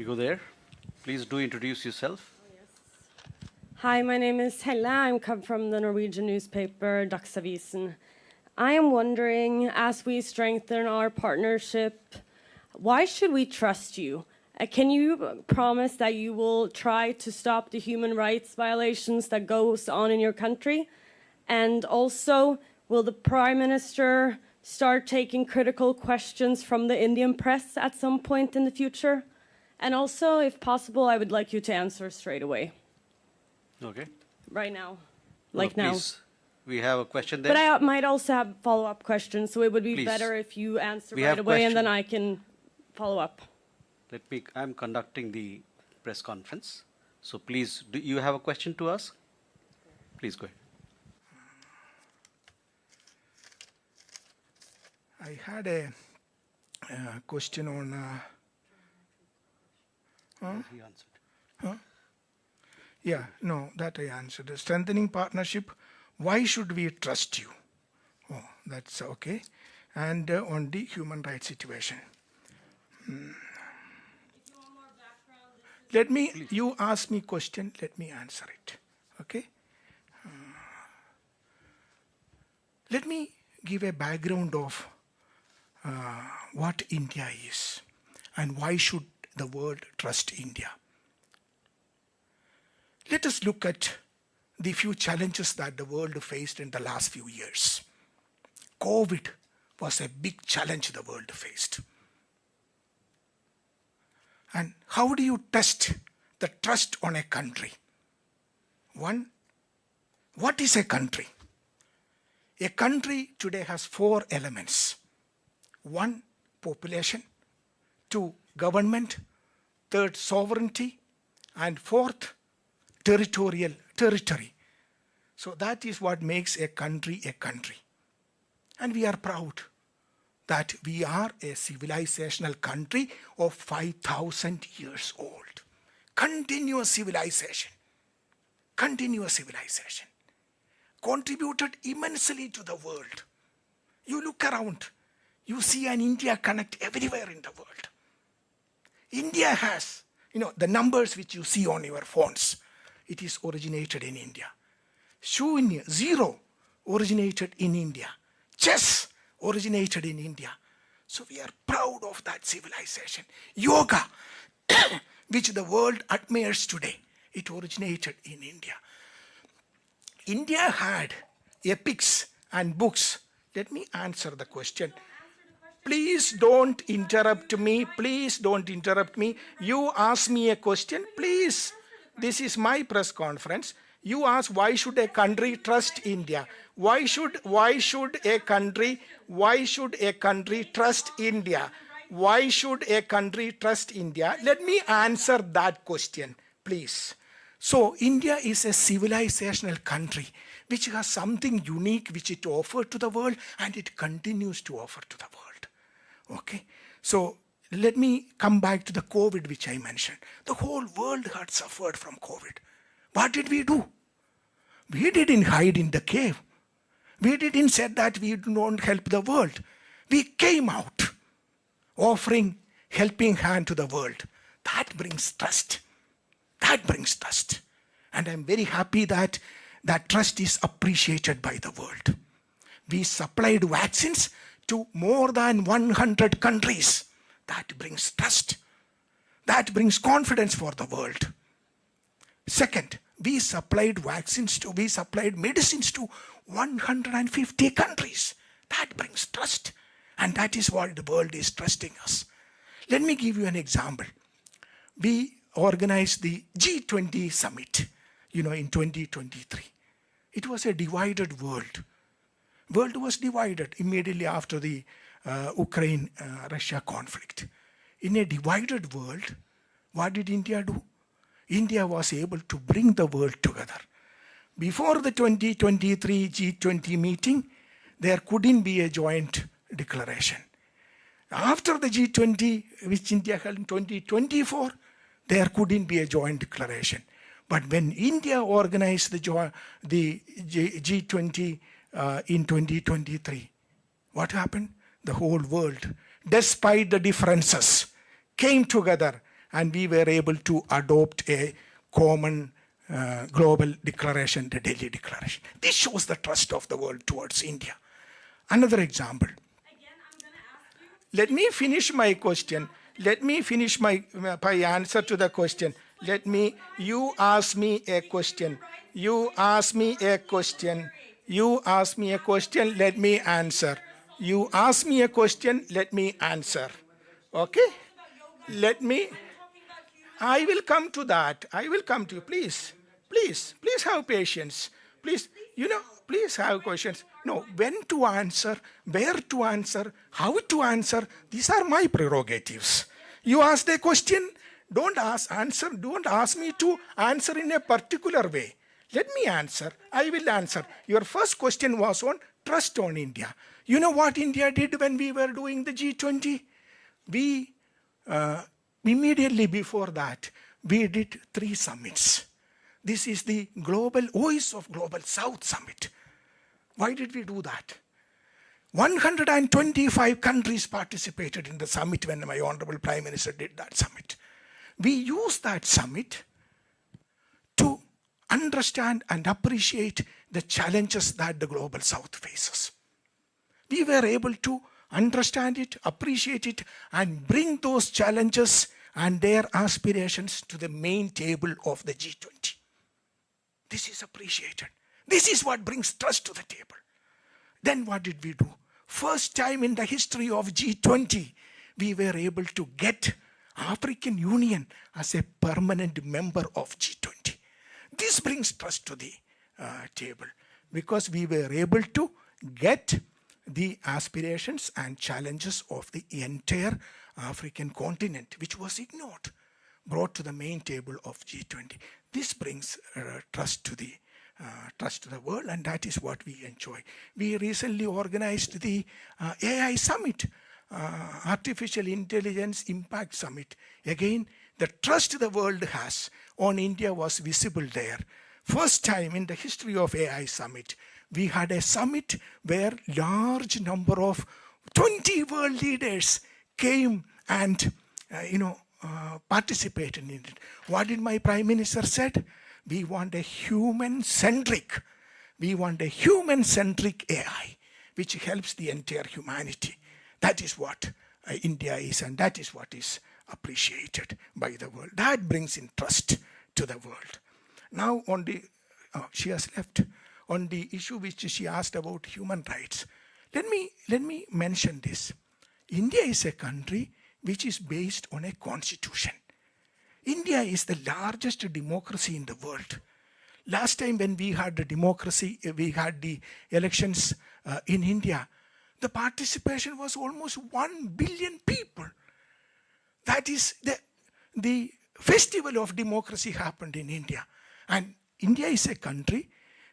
You go there. Please do introduce yourself. Hi, my name is Helle. I come from the Norwegian newspaper Dagsavisen. I am wondering, as we strengthen our partnership, why should we trust you? Can you promise that you will try to stop the human rights violations that goes on in your country? And also, will the Prime Minister start taking critical questions from the Indian press at some point in the future? And also, if possible, I would like you to answer straight away. Okay. Right now. Please. We have a question there. But I might also have follow-up questions, so it would be Please. better if you answer We right have away, and then question. I can follow up. I'm conducting the press conference. So please, do you have a question to ask? Please go ahead. I had a question on... He answered. Yeah, no, that I answered. Strengthening partnership, why should we trust you? Oh, that's okay. And on the human rights situation. You ask me question, let me answer it. Okay? Let me give a background of what India is and why should the world trust India. Let us look at the few challenges that the world faced in the last few years. COVID was a big challenge the world faced. And how do you test the trust on a country? One, what is a country? A country today has 4 elements. 1, population. 2, government. 3rd, sovereignty. And 4th, territory. So that is what makes a country a country. And we are proud that we are a civilizational country of 5,000 years old. Continuous civilization. Contributed immensely to the world. You look around, you see an India connect everywhere in the world. India has, the numbers which you see on your phones, it is originated in India. Shunya, 0, originated in India. Chess originated in India. So we are proud of that civilization. Yoga, which the world admires today, it originated in India. India had epics and books. Let me answer the question. Please don't interrupt me. You ask me a question, please. This is my press conference. You ask, why should a country trust India? Why should a country trust India? Why should a country trust India? Let me answer that question, please. So India is a civilizational country which has something unique which it offered to the world, and it continues to offer to the world. Okay? So let me come back to the COVID which I mentioned. The whole world had suffered from COVID. What did we do? We didn't hide in the cave. We didn't say that we don't help the world. We came out offering helping hand to the world. That brings trust. And I'm very happy that that trust is appreciated by the world. We supplied vaccines to more than 100 countries. That brings trust. That brings confidence for the world. Second, we supplied medicines to 150 countries. That brings trust. And that is what the world is trusting us. Let me give you an example. We organized the G20 summit, in 2023. It was a divided world. World was divided immediately after the Ukraine-Russia conflict. In a divided world, what did India do? India was able to bring the world together. Before the 2023 G20 meeting, there couldn't be a joint declaration. After the G20, which India held in 2024, there couldn't be a joint declaration. But when India organized the G20 in 2023, what happened? The whole world, despite the differences, came together and we were able to adopt a common global declaration, the Delhi Declaration. This shows the trust of the world towards India. Another example. Again, I'm going to ask you. Let me finish my question. Let me finish my answer to the question. You ask me a question. You ask me a question. You ask me a question, let me answer. You ask me a question, let me answer. Okay? I will come to that. I will come to you. Please have patience. Please have questions. No, when to answer, where to answer, how to answer, these are my prerogatives. You ask the question, don't ask me to answer in a particular way. Let me answer. I will answer. Your first question was on trust on India. You know what India did when we were doing the G20? We immediately before that, we did 3 summits. This is the Voice of Global South Summit. Why did we do that? 125 countries participated in the summit when my Honorable Prime Minister did that summit. We used that summit to understand and appreciate the challenges that the Global South faces. We were able to understand it, appreciate it, and bring those challenges and their aspirations to the main table of the G20. This is appreciated. This is what brings trust to the table. Then what did we do? First time in the history of G20, we were able to get African Union as a permanent member of G20. This brings trust to the table because we were able to get the aspirations and challenges of the entire African continent, which was ignored, brought to the main table of G20. This brings trust to the world, and that is what we enjoy. We recently organized the AI Summit, Artificial Intelligence Impact Summit. Again, the trust the world has on India was visible there. First time in the history of AI Summit, we had a summit where large number of 20 world leaders came and participated in it. What did my Prime Minister said? We want a human-centric AI, which helps the entire humanity. That is what India is, and that is what is appreciated by the world. That brings in trust to the world. Now she has left. On the issue which she asked about human rights, let me mention this. India is a country which is based on a constitution. India is the largest democracy in the world. Last time when we had the democracy, we had the elections in India, the participation was almost 1 billion people. That is the festival of democracy happened in India. And India is a country,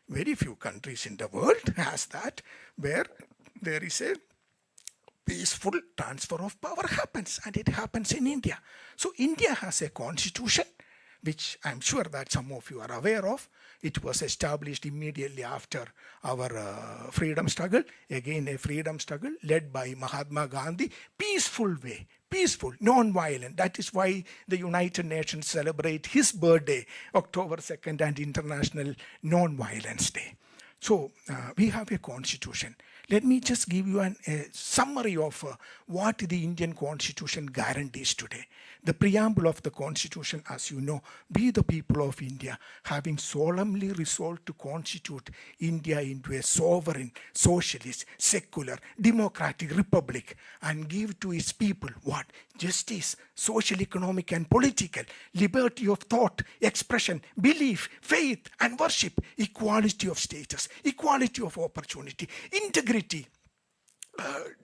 very few countries in the world has that, where there is a peaceful transfer of power happens, and it happens in India. So India has a constitution, which I'm sure that some of you are aware of. It was established immediately after our freedom struggle. Again, a freedom struggle led by Mahatma Gandhi, peaceful way, peaceful, non-violent. That is why the United Nations celebrate his birthday, October 2nd, and International Non-Violence Day. So we have a constitution. Let me just give you a summary of what the Indian constitution guarantees today. The preamble of the constitution, as you know, we the people of India, having solemnly resolved to constitute India into a sovereign, socialist, secular, democratic republic, and give to its people what? Justice, social, economic, and political, liberty of thought, expression, belief, faith, and worship, equality of status, equality of opportunity, integrity,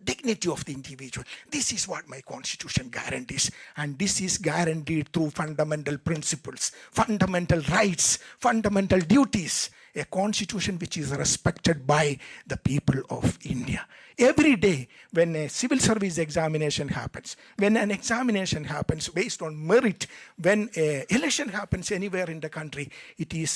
dignity of the individual. This is what my constitution guarantees, and this is guaranteed through fundamental principles, fundamental rights, fundamental duties. a constitution which is respected by the people of India. Every day when a civil service examination happens, when an examination happens based on merit, when an election happens anywhere in the country,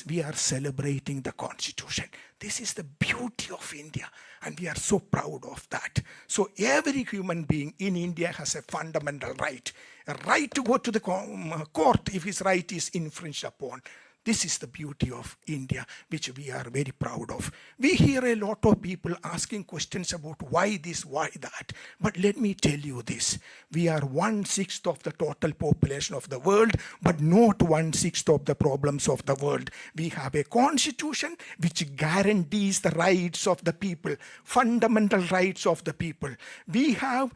we are celebrating the constitution. This is the beauty of India, and we are so proud of that. So every human being in India has a fundamental right, a right to go to the court if his right is infringed upon. This is the beauty of India, which we are very proud of. We hear a lot of people asking questions about why this, why that. But let me tell you this. We are 1/6 of the total population of the world, but not 1/6 of the problems of the world. We have a constitution which guarantees the rights of the people, fundamental rights of the people. We have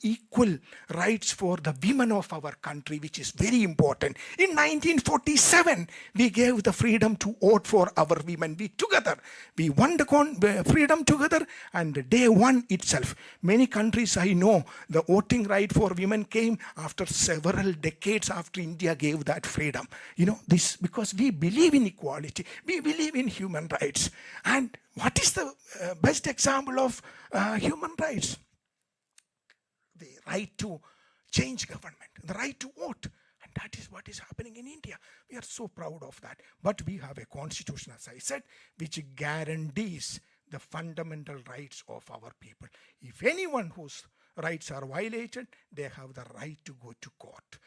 equal rights for the women of our country, which is very important. In 1947, we gave the freedom to vote for our women. We won the freedom together, and day one itself, many countries I know, the voting right for women came after several decades after India gave that freedom. This because we believe in equality, we believe in human rights. And what is the best example of human rights? The right to change government, the right to vote. And that is what is happening in India. We are so proud of that. But we have a constitution, as I said, which guarantees the fundamental rights of our people. If anyone whose rights are violated, they have the right to go to court.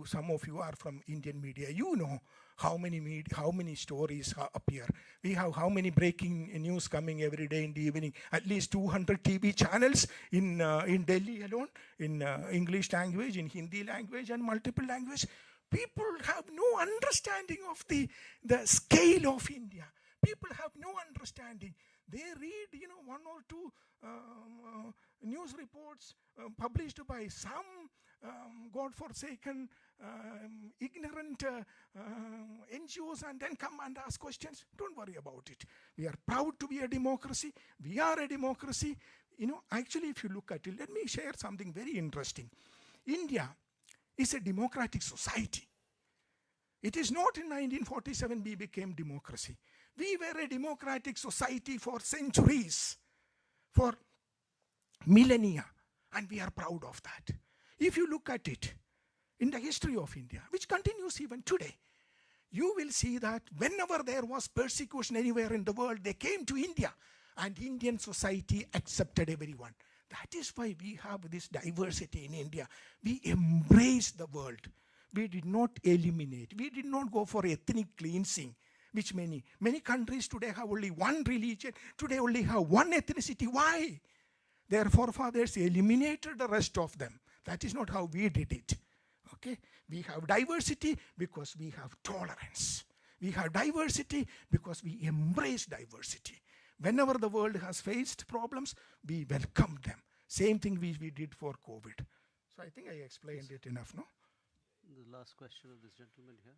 Some of you are from Indian media. You know how many stories appear. We have how many breaking news coming every day in the evening. At least 200 TV channels in Delhi alone, in English language, in Hindi language, and multiple language. People have no understanding of the scale of India. People have no understanding. They read, one or two news reports published by some God-forsaken, ignorant NGOs, and then come and ask questions. Don't worry about it. We are proud to be a democracy. We are a democracy. Actually, if you look at it, let me share something very interesting. India is a democratic society. It is not in 1947 we became democracy. We were a democratic society for centuries, for millennia, and we are proud of that. If you look at it in the history of India, which continues even today, you will see that whenever there was persecution anywhere in the world, they came to India, and Indian society accepted everyone. That is why we have this diversity in India. We embrace the world. We did not eliminate. We did not go for ethnic cleansing, which many countries today have only one religion, today only have one ethnicity. Why? Their forefathers eliminated the rest of them. That is not how we did it. Okay? We have diversity because we have tolerance. We have diversity because we embrace diversity. Whenever the world has faced problems, we welcome them. Same thing we did for COVID. So I think I explained it enough, no? The last question of this gentleman here.